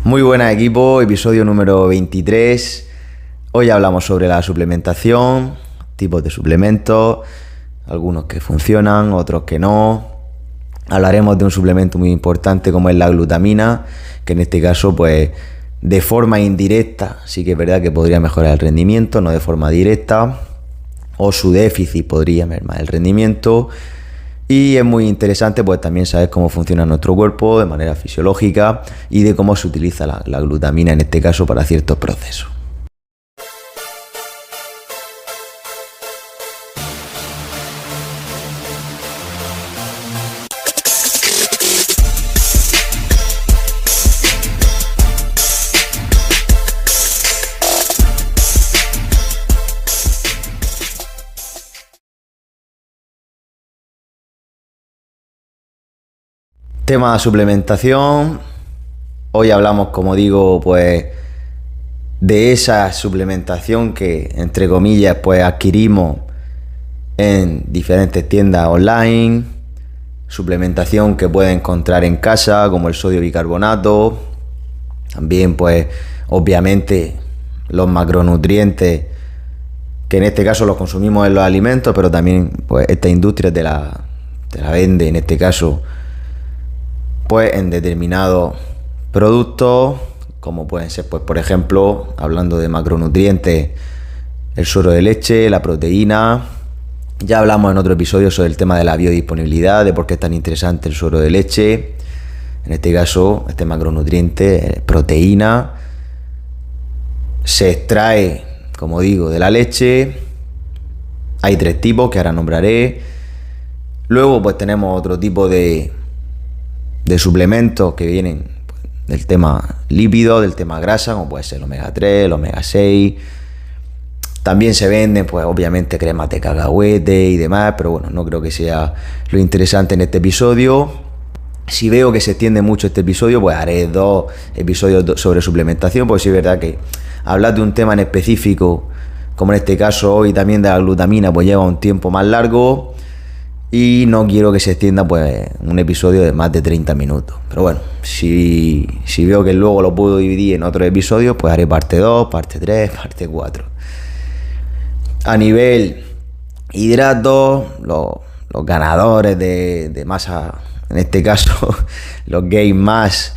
Muy buenas equipo, episodio número 23. Hoy hablamos sobre la suplementación, tipos de suplementos, algunos que funcionan, otros que no. Hablaremos de un suplemento muy importante como es la glutamina, que en este caso pues de forma indirecta sí que es verdad que podría mejorar el rendimiento, no de forma directa, o su déficit podría mermar el rendimiento. Y es muy interesante pues también saber cómo funciona nuestro cuerpo de manera fisiológica y de cómo se utiliza la glutamina en este caso para ciertos procesos. Tema de suplementación. Hoy hablamos, como digo, pues de esa suplementación que, entre comillas, pues adquirimos en diferentes tiendas online. Suplementación que puedes encontrar en casa, como el sodio bicarbonato. También, pues, obviamente, los macronutrientes, que en este caso los consumimos en los alimentos, pero también, pues, esta industria te la vende, en este caso, pues en determinados productos, como pueden ser, pues por ejemplo, hablando de macronutrientes, el suero de leche, la proteína. Ya hablamos en otro episodio sobre el tema de la biodisponibilidad, de por qué es tan interesante el suero de leche. En este caso, este macronutriente, proteína, se extrae, como digo, de la leche. Hay 3 tipos que ahora nombraré. Luego, pues tenemos otro tipo de suplementos que vienen del tema lípido, del tema grasa, como puede ser el omega 3, el omega 6. También se venden, pues obviamente, cremas de cacahuete y demás, pero bueno, no creo que sea lo interesante en este episodio. Si veo que se extiende mucho este episodio, pues haré 2 episodios sobre suplementación, porque sí es verdad que hablar de un tema en específico, como en este caso hoy también de la glutamina, pues lleva un tiempo más largo. Y no quiero que se extienda pues un episodio de más de 30 minutos. Pero bueno, si veo que luego lo puedo dividir en otros episodios, pues haré parte 2, parte 3, parte 4. A nivel hidratos, los ganadores de masa, en este caso los Gain Mass,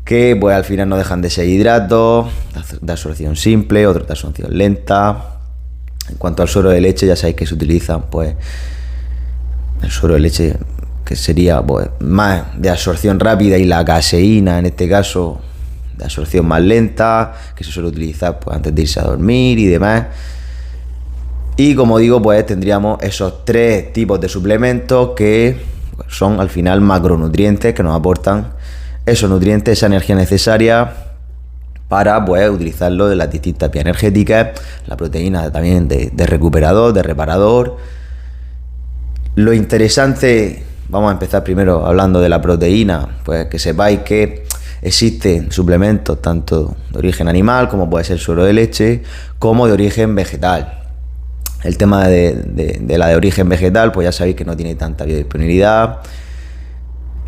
que pues al final no dejan de ser hidratos, de absorción simple, otros de absorción lenta. En cuanto al suero de leche, ya sabéis que se utilizan pues el suero de leche, que sería pues más de absorción rápida, y la caseína, en este caso, de absorción más lenta, que se suele utilizar pues antes de irse a dormir y demás. Y como digo, pues tendríamos esos 3 tipos de suplementos que pues, son al final macronutrientes que nos aportan esos nutrientes, esa energía necesaria para pues utilizarlo de las distintas vías energéticas. La proteína también de recuperador, de reparador. Lo interesante, vamos a empezar primero hablando de la proteína, pues que sepáis que existen suplementos tanto de origen animal, como puede ser suero de leche, como de origen vegetal. El tema de la de origen vegetal, pues ya sabéis que no tiene tanta biodisponibilidad,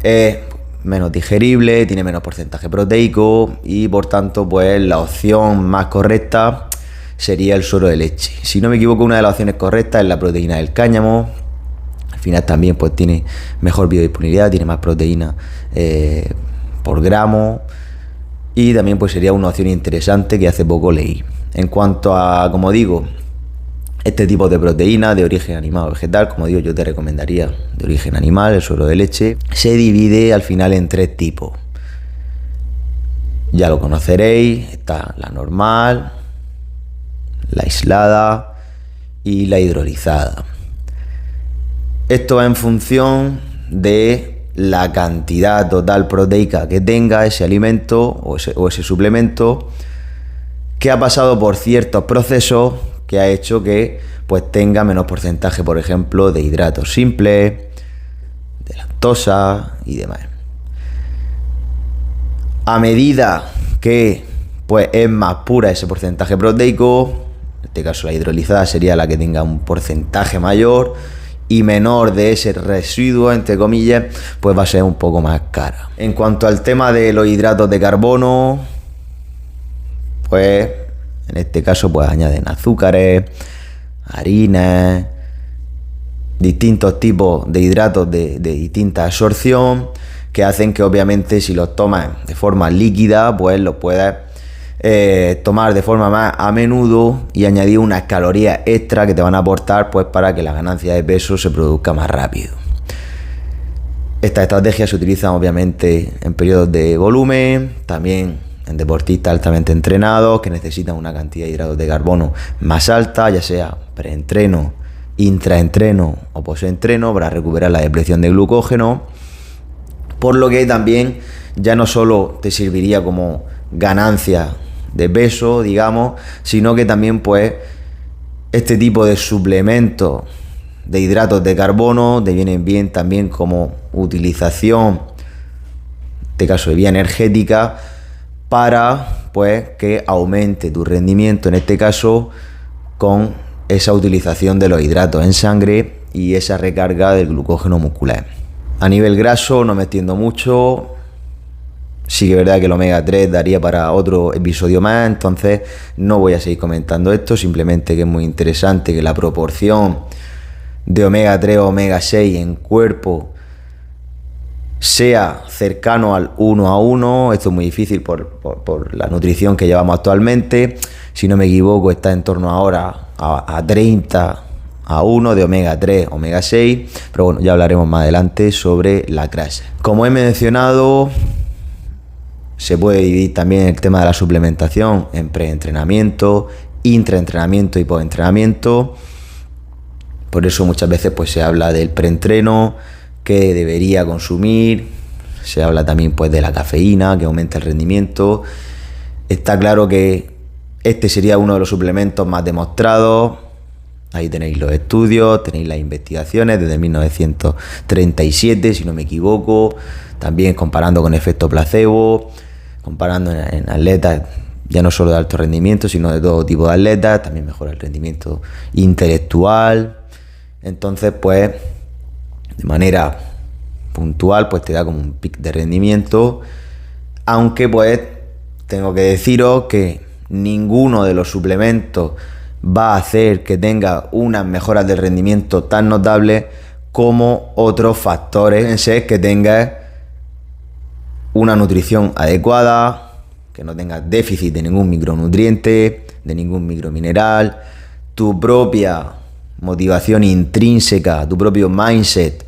es menos digerible, tiene menos porcentaje proteico y por tanto pues la opción más correcta sería el suero de leche. Si no me equivoco, una de las opciones correctas es la proteína del cáñamo. Al final también pues tiene mejor biodisponibilidad, tiene más proteína por gramo, y también pues sería una opción interesante que hace poco leí. En cuanto a, como digo, este tipo de proteína de origen animal o vegetal, como digo, yo te recomendaría de origen animal, el suero de leche. Se divide al final en 3 tipos. Ya lo conoceréis, está la normal, la aislada y la hidrolizada. Esto va en función de la cantidad total proteica que tenga ese alimento o ese suplemento, que ha pasado por ciertos procesos que ha hecho que pues tenga menos porcentaje, por ejemplo, de hidratos simples, de lactosa y demás. A medida que pues es más pura ese porcentaje proteico, en este caso la hidrolizada sería la que tenga un porcentaje mayor, y menor de ese residuo, entre comillas, pues va a ser un poco más cara. En cuanto al tema de los hidratos de carbono, pues en este caso pues añaden azúcares, harinas, distintos tipos de hidratos de distinta absorción, que hacen que obviamente si los tomas de forma líquida, pues los puedas tomar de forma más a menudo y añadir unas calorías extra que te van a aportar pues para que la ganancia de peso se produzca más rápido. Estas estrategias se utilizan obviamente en periodos de volumen, también en deportistas altamente entrenados que necesitan una cantidad de hidratos de carbono más alta, ya sea preentreno, intraentreno o postentreno, para recuperar la depleción de glucógeno, por lo que también ya no solo te serviría como ganancia de peso, digamos, sino que también pues este tipo de suplementos de hidratos de carbono te vienen bien también como utilización, en este caso de vía energética, para pues que aumente tu rendimiento, en este caso con esa utilización de los hidratos en sangre y esa recarga del glucógeno muscular. A nivel graso no me extiendo mucho. Sí que es verdad que el omega 3 daría para otro episodio más, entonces no voy a seguir comentando esto, simplemente que es muy interesante que la proporción de omega 3 o omega 6 en cuerpo sea cercano al 1:1. Esto es muy difícil por la nutrición que llevamos actualmente. Si no me equivoco, está en torno ahora a 30:1 de omega 3, omega 6, pero bueno, ya hablaremos más adelante sobre la grasa. Como he mencionado, se puede dividir también el tema de la suplementación en preentrenamiento, intraentrenamiento y postentrenamiento. Por eso muchas veces pues se habla del preentreno que debería consumir, se habla también pues de la cafeína que aumenta el rendimiento. Está claro que este sería uno de los suplementos más demostrados. Ahí tenéis los estudios, tenéis las investigaciones desde 1937, si no me equivoco, también comparando con efecto placebo, comparando en atletas ya no solo de alto rendimiento, sino de todo tipo de atletas, también mejora el rendimiento intelectual. Entonces, pues, de manera puntual, pues te da como un pic de rendimiento, aunque pues tengo que deciros que ninguno de los suplementos va a hacer que tenga unas mejoras de rendimiento tan notables como otros factores, que tengas una nutrición adecuada, que no tengas déficit de ningún micronutriente, de ningún micromineral, tu propia motivación intrínseca, tu propio mindset,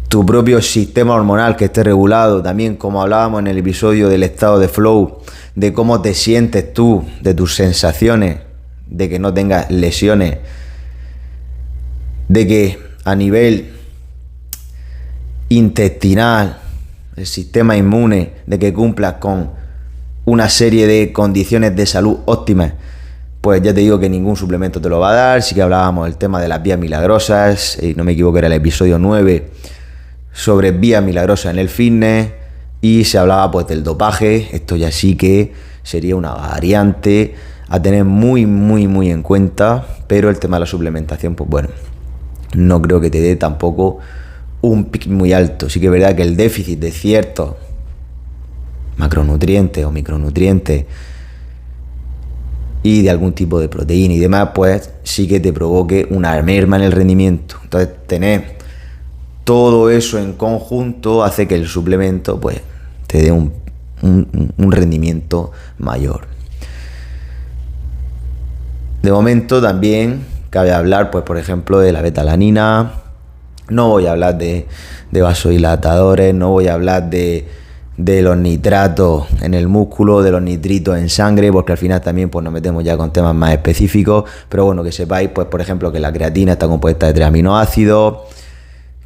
tu propio sistema hormonal que esté regulado, también como hablábamos en el episodio del estado de flow, de cómo te sientes tú, de tus sensaciones, de que no tengas lesiones, de que a nivel intestinal, el sistema inmune, de que cumplas con una serie de condiciones de salud óptimas, pues ya te digo que ningún suplemento te lo va a dar. Sí que hablábamos del tema de las vías milagrosas, no me equivoco, era el episodio 9 sobre vías milagrosas en el fitness, y se hablaba pues del dopaje. Esto ya sí que sería una variante a tener muy en cuenta, pero el tema de la suplementación, pues bueno, no creo que te dé tampoco un pic muy alto. Sí que es verdad que el déficit de ciertos macronutrientes o micronutrientes y de algún tipo de proteína y demás, pues sí que te provoque una merma en el rendimiento. Entonces, tener todo eso en conjunto hace que el suplemento pues te dé un rendimiento mayor. De momento también cabe hablar, pues por ejemplo, de la betalanina. No voy a hablar de vasodilatadores, no voy a hablar de los nitratos en el músculo, de los nitritos en sangre, porque al final también pues nos metemos ya con temas más específicos. Pero bueno, que sepáis, pues por ejemplo, que la creatina está compuesta de 3 aminoácidos,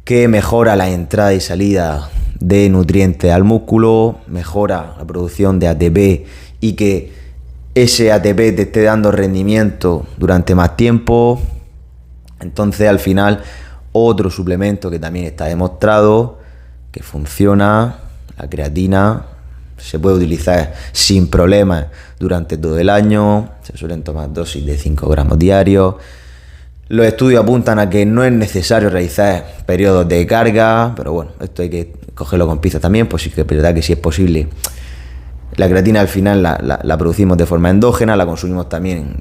que mejora la entrada y salida de nutrientes al músculo, mejora la producción de ATP y que ese ATP te esté dando rendimiento durante más tiempo. Entonces, al final, otro suplemento que también está demostrado que funciona, la creatina, se puede utilizar sin problemas durante todo el año. Se suelen tomar dosis de 5 gramos diarios. Los estudios apuntan a que no es necesario realizar periodos de carga, pero bueno, esto hay que cogerlo con pinzas también, pues sí que es verdad que sí es posible. La creatina al final la producimos de forma endógena, la consumimos también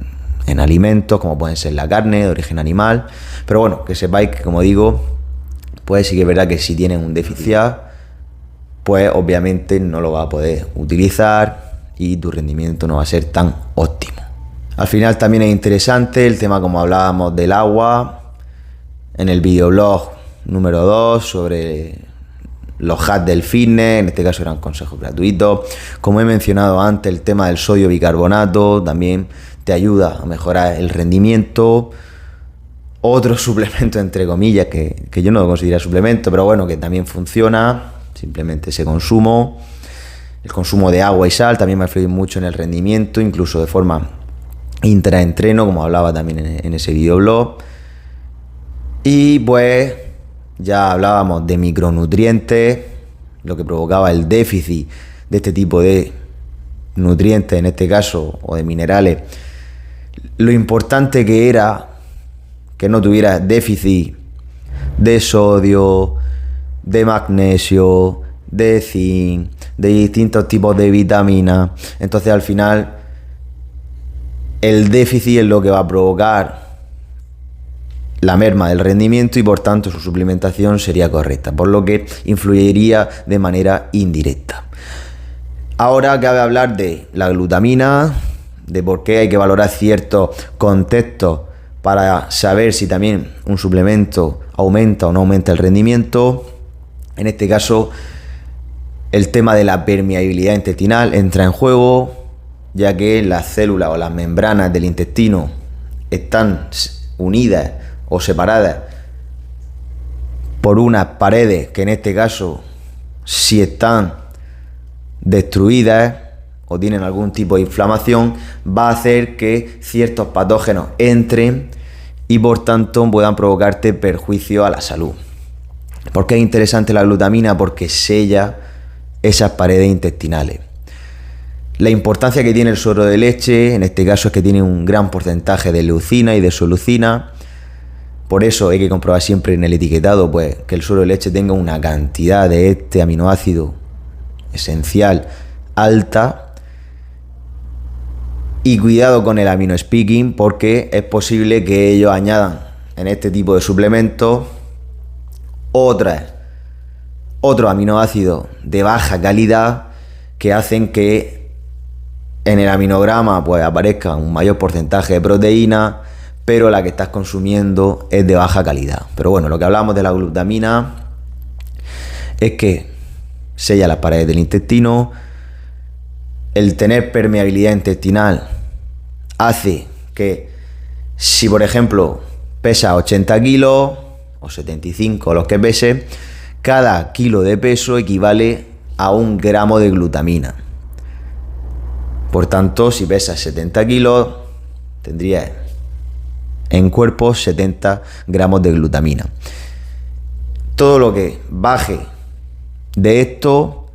en alimentos, como pueden ser la carne de origen animal, pero bueno, que sepáis que, como digo, pues sí que es verdad que si tienen un déficit, pues obviamente no lo vas a poder utilizar y tu rendimiento no va a ser tan óptimo. Al final también es interesante el tema, como hablábamos, del agua, en el videoblog número 2 sobre los hacks del fitness, en este caso eran consejos gratuitos. Como he mencionado antes, el tema del sodio bicarbonato también te ayuda a mejorar el rendimiento. Otro suplemento, entre comillas, que yo no lo considero suplemento, pero bueno, que también funciona, simplemente ese consumo. El consumo de agua y sal también me ha influido mucho en el rendimiento, incluso de forma intraentreno, como hablaba también en ese videoblog. Y pues ya hablábamos de micronutrientes, lo que provocaba el déficit de este tipo de nutrientes, en este caso, o de minerales. Lo importante que era que no tuviera déficit de sodio, de magnesio, de zinc, de distintos tipos de vitaminas. Entonces al final el déficit es lo que va a provocar la merma del rendimiento y por tanto su suplementación sería correcta, por lo que influiría de manera indirecta. Ahora cabe hablar de la glutamina, de por qué hay que valorar ciertos contextos para saber si también un suplemento aumenta o no aumenta el rendimiento. En este caso, el tema de la permeabilidad intestinal entra en juego, ya que las células o las membranas del intestino están unidas o separadas por unas paredes que en este caso, si están destruidas o tienen algún tipo de inflamación, va a hacer que ciertos patógenos entren y por tanto puedan provocarte perjuicio a la salud. ¿Por qué es interesante la glutamina? Porque sella esas paredes intestinales. La importancia que tiene el suero de leche, en este caso, es que tiene un gran porcentaje de leucina y de solucina. Por eso hay que comprobar siempre en el etiquetado, pues, que el suero de leche tenga una cantidad de este aminoácido esencial alta. Y cuidado con el aminospicking, porque es posible que ellos añadan en este tipo de suplementos otros aminoácidos de baja calidad que hacen que en el aminograma pues aparezca un mayor porcentaje de proteína, pero la que estás consumiendo es de baja calidad. Pero bueno, lo que hablamos de la glutamina es que sella las paredes del intestino. El tener permeabilidad intestinal hace que, si por ejemplo pesa 80 kilos o 75 los que pese, cada kilo de peso equivale a 1 gramo de glutamina. Por tanto, si pesas 70 kilos, tendrías en cuerpo 70 gramos de glutamina. Todo lo que baje de esto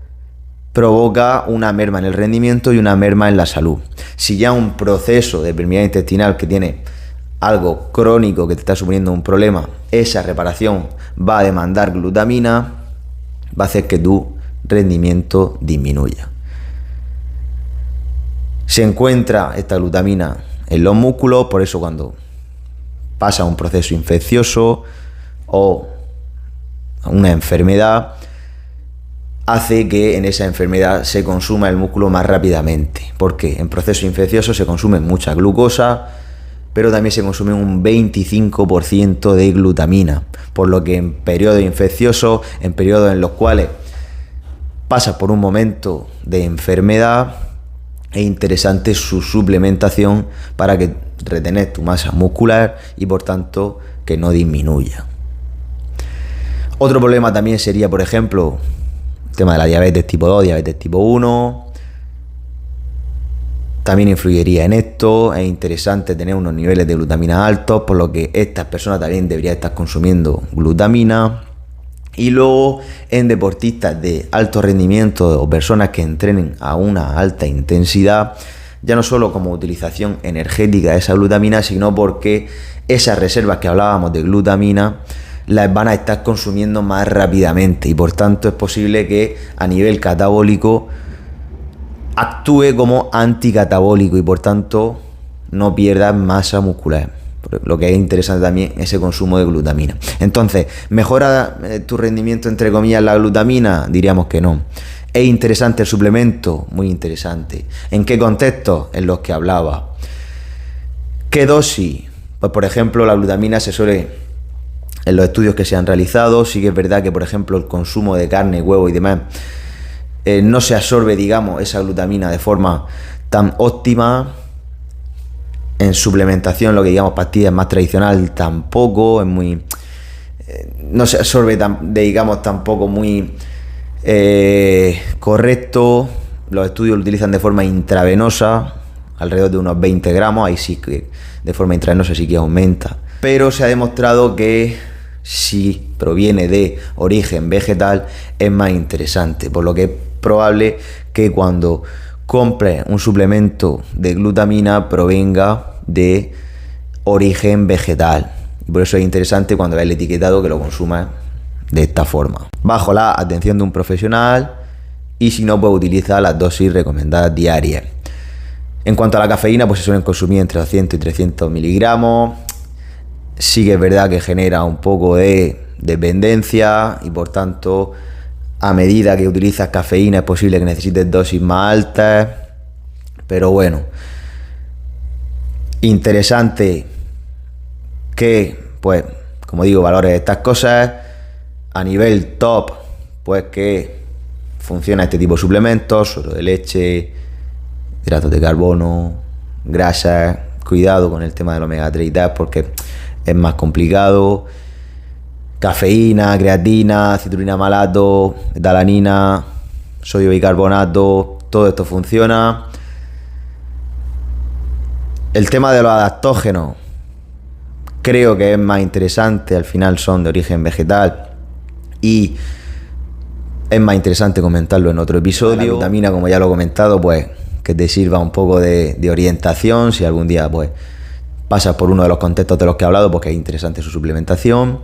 provoca una merma en el rendimiento y una merma en la salud. Si ya un proceso de permeabilidad intestinal que tiene algo crónico que te está suponiendo un problema, esa reparación va a demandar glutamina, va a hacer que tu rendimiento disminuya. Se encuentra esta glutamina en los músculos, por eso cuando pasa un proceso infeccioso o una enfermedad, hace que en esa enfermedad se consuma el músculo más rápidamente, porque en proceso infeccioso se consume mucha glucosa, pero también se consume un 25% de glutamina, por lo que en periodos infecciosos, en periodos en los cuales pasas por un momento de enfermedad, es interesante su suplementación para que retener tu masa muscular y por tanto que no disminuya. Otro problema también sería, por ejemplo, el tema de la diabetes tipo 2, diabetes tipo 1. También influiría en esto. Es interesante tener unos niveles de glutamina altos, por lo que estas personas también deberían estar consumiendo glutamina. Y luego en deportistas de alto rendimiento o personas que entrenen a una alta intensidad, ya no solo como utilización energética de esa glutamina, sino porque esas reservas que hablábamos de glutamina las van a estar consumiendo más rápidamente y por tanto es posible que a nivel catabólico actúe como anticatabólico y por tanto no pierdas masa muscular. Lo que es interesante también ese consumo de glutamina. Entonces, ¿mejora tu rendimiento entre comillas la glutamina? Diríamos que no. ¿Es interesante el suplemento? Muy interesante. ¿En qué contextos? En los que hablaba. ¿Qué dosis? Pues por ejemplo la glutamina se suele, en los estudios que se han realizado, sí que es verdad que por ejemplo el consumo de carne, huevo y demás no se absorbe, digamos, esa glutamina de forma tan óptima. En suplementación, lo que digamos pastillas más tradicional, tampoco es muy... no se absorbe, digamos, tampoco muy correcto. Los estudios lo utilizan de forma intravenosa, alrededor de unos 20 gramos, ahí sí que de forma intravenosa sí que aumenta. Pero se ha demostrado que si proviene de origen vegetal es más interesante, por lo que es probable que cuando compre un suplemento de glutamina provenga de origen vegetal. Y por eso es interesante cuando veas el etiquetado que lo consumas de esta forma. Bajo la atención de un profesional y si no, pues utiliza las dosis recomendadas diarias. En cuanto a la cafeína, pues se suelen consumir entre 200 y 300 miligramos. Sí que es verdad que genera un poco de dependencia y por tanto a medida que utilizas cafeína es posible que necesites dosis más altas, pero bueno, interesante que, pues, como digo, valores estas cosas a nivel top, pues que funciona este tipo de suplementos, suero de leche, hidratos de carbono, grasas, cuidado con el tema del omega 3 y tal, porque es más complicado. Cafeína, creatina, citrulina malato, betalanina, sodio bicarbonato, todo esto funciona. El tema de los adaptógenos creo que es más interesante, al final son de origen vegetal y es más interesante comentarlo en otro episodio. La glutamina, como ya lo he comentado, pues que te sirva un poco de orientación, si algún día pues pasas por uno de los contextos de los que he hablado, porque es interesante su suplementación.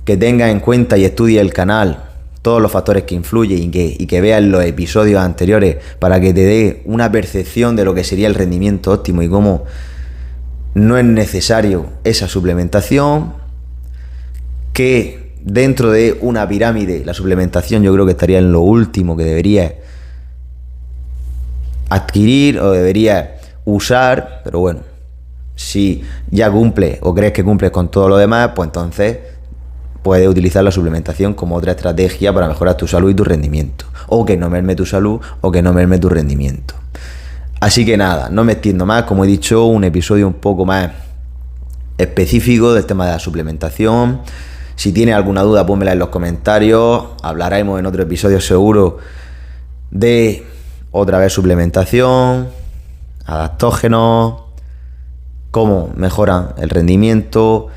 Que tengas en cuenta y estudies el canal, todos los factores que influyen y que veas los episodios anteriores para que te dé una percepción de lo que sería el rendimiento óptimo y cómo no es necesario esa suplementación. Que dentro de una pirámide, la suplementación yo creo que estaría en lo último que deberías adquirir o deberías usar, pero bueno, si ya cumples o crees que cumples con todo lo demás, pues entonces puedes utilizar la suplementación como otra estrategia para mejorar tu salud y tu rendimiento. O que no merme tu salud o que no merme tu rendimiento. Así que nada, no me extiendo más. Como he dicho, un episodio un poco más específico del tema de la suplementación. Si tienes alguna duda, pónmela en los comentarios. Hablaremos en otro episodio seguro de otra vez suplementación, adaptógenos, cómo mejoran el rendimiento,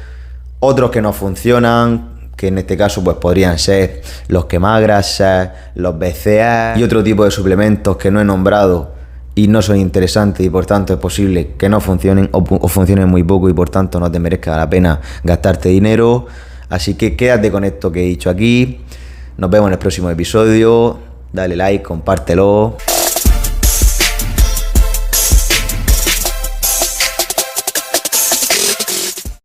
otros que no funcionan, que en este caso pues podrían ser los quemagrasas, los BCA y otro tipo de suplementos que no he nombrado y no son interesantes y por tanto es posible que no funcionen o funcionen muy poco y por tanto no te merezca la pena gastarte dinero. Así que quédate con esto que he dicho aquí. Nos vemos en el próximo episodio. Dale like, compártelo.